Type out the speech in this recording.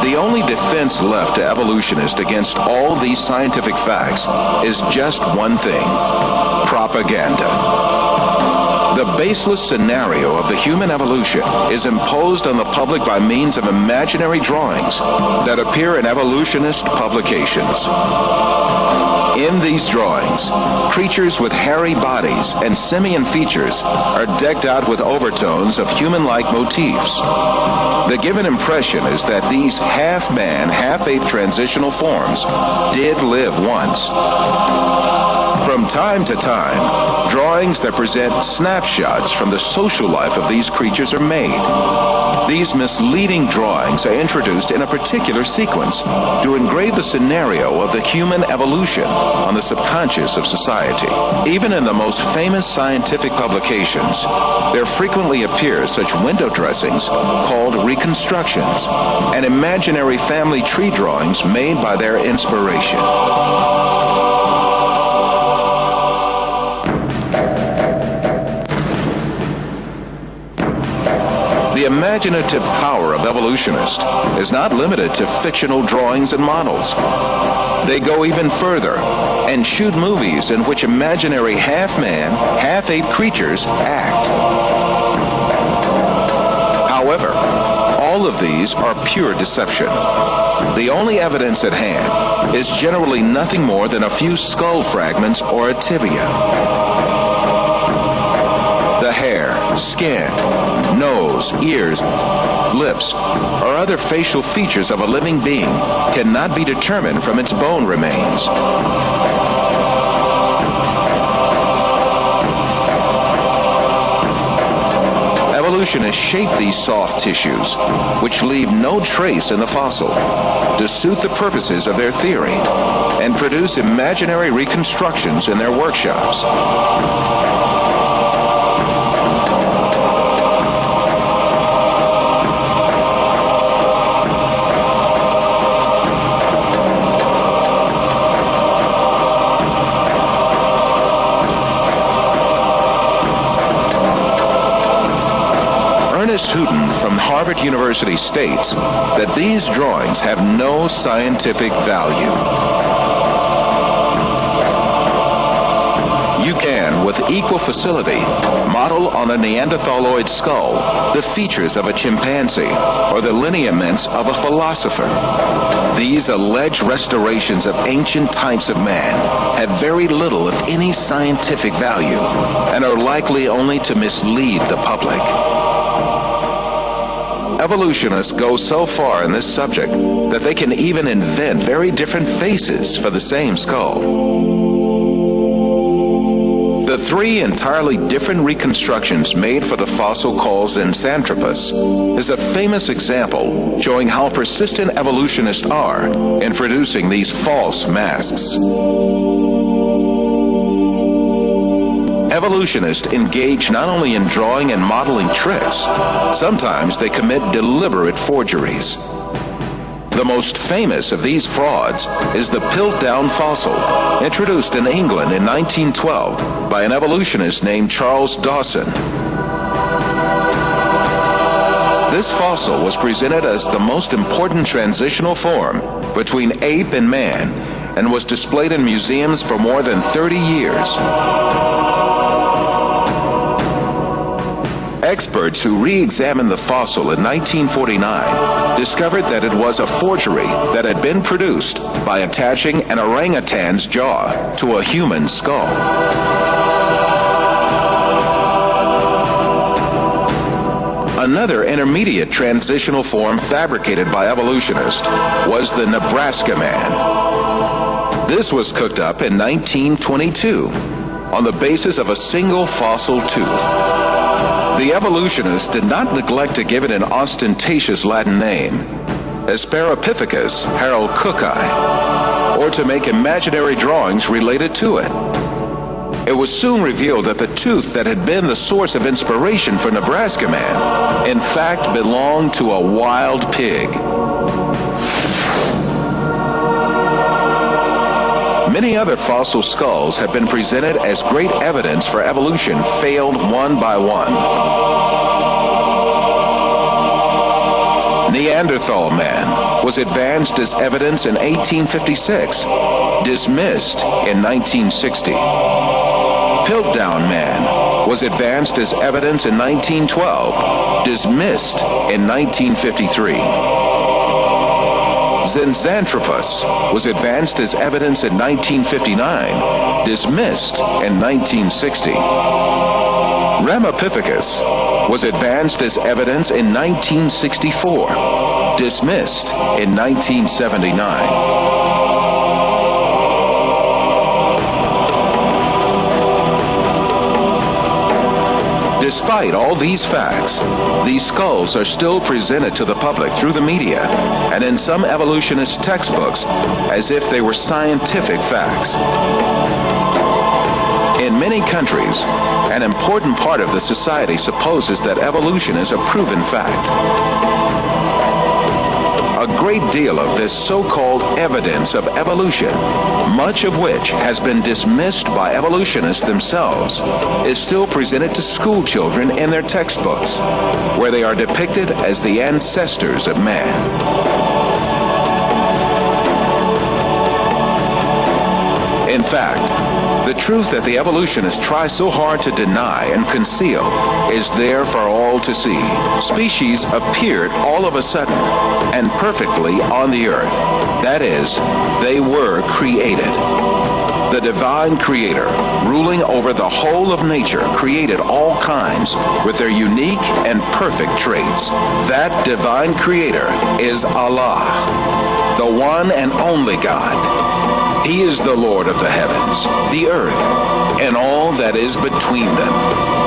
The only defense left to evolutionists against all these scientific facts is just one thing: propaganda. The baseless scenario of the human evolution is imposed on the public by means of imaginary drawings that appear in evolutionist publications. In these drawings, creatures with hairy bodies and simian features are decked out with overtones of human-like motifs. The given impression is that these half-man, half-ape transitional forms did live once. From time to time, drawings that present snapshots from the social life of these creatures are made. These misleading drawings are introduced in a particular sequence to engrave the scenario of the human evolution on the subconscious of society. Even in the most famous scientific publications, there frequently appear such window dressings called reconstructions and imaginary family tree drawings made by their inspiration. The imaginative power of evolutionists is not limited to fictional drawings and models. They go even further and shoot movies in which imaginary half-man, half-ape creatures act. However, all of these are pure deception. The only evidence at hand is generally nothing more than a few skull fragments or a tibia. The hair, skin, nose, ears, lips, or other facial features of a living being cannot be determined from its bone remains. Evolutionists shape these soft tissues, which leave no trace in the fossil, to suit the purposes of their theory, and produce imaginary reconstructions in their workshops. From Harvard University states that these drawings have no scientific value. You can, with equal facility, model on a Neanderthaloid skull the features of a chimpanzee or the lineaments of a philosopher. These alleged restorations of ancient types of man have very little, if any, scientific value and are likely only to mislead the public. Evolutionists go so far in this subject that they can even invent very different faces for the same skull. The three entirely different reconstructions made for the fossil called Zinjanthropus is a famous example showing how persistent evolutionists are in producing these false masks. Evolutionists engage not only in drawing and modeling tricks, sometimes they commit deliberate forgeries. The most famous of these frauds is the Piltdown fossil, introduced in England in 1912 by an evolutionist named Charles Dawson. This fossil was presented as the most important transitional form between ape and man and was displayed in museums for more than 30 years. Experts who re-examined the fossil in 1949 discovered that it was a forgery that had been produced by attaching an orangutan's jaw to a human skull. Another intermediate transitional form fabricated by evolutionists was the Nebraska Man. This was cooked up in 1922 on the basis of a single fossil tooth. The evolutionists did not neglect to give it an ostentatious Latin name, Hesperopithecus haroldcooki, or to make imaginary drawings related to it. It was soon revealed that the tooth that had been the source of inspiration for Nebraska Man, in fact, belonged to a wild pig. Many other fossil skulls have been presented as great evidence for evolution failed one by one. Neanderthal man was advanced as evidence in 1856, dismissed in 1960. Piltdown man was advanced as evidence in 1912, dismissed in 1953. Zinzanthropus was advanced as evidence in 1959, dismissed in 1960. Ramapithecus was advanced as evidence in 1964, dismissed in 1979. Despite all these facts, these skulls are still presented to the public through the media and in some evolutionist textbooks as if they were scientific facts. In many countries, an important part of the society supposes that evolution is a proven fact. A great deal of this so-called evidence of evolution, much of which has been dismissed by evolutionists themselves, is still presented to school children in their textbooks, where they are depicted as the ancestors of man. In fact, the truth that the evolutionists try so hard to deny and conceal is there for all to see. Species appeared all of a sudden and perfectly on the earth. That is, they were created. The divine creator, ruling over the whole of nature, created all kinds with their unique and perfect traits. That divine creator is Allah, the one and only God. He is the Lord of the heavens, the earth, and all that is between them.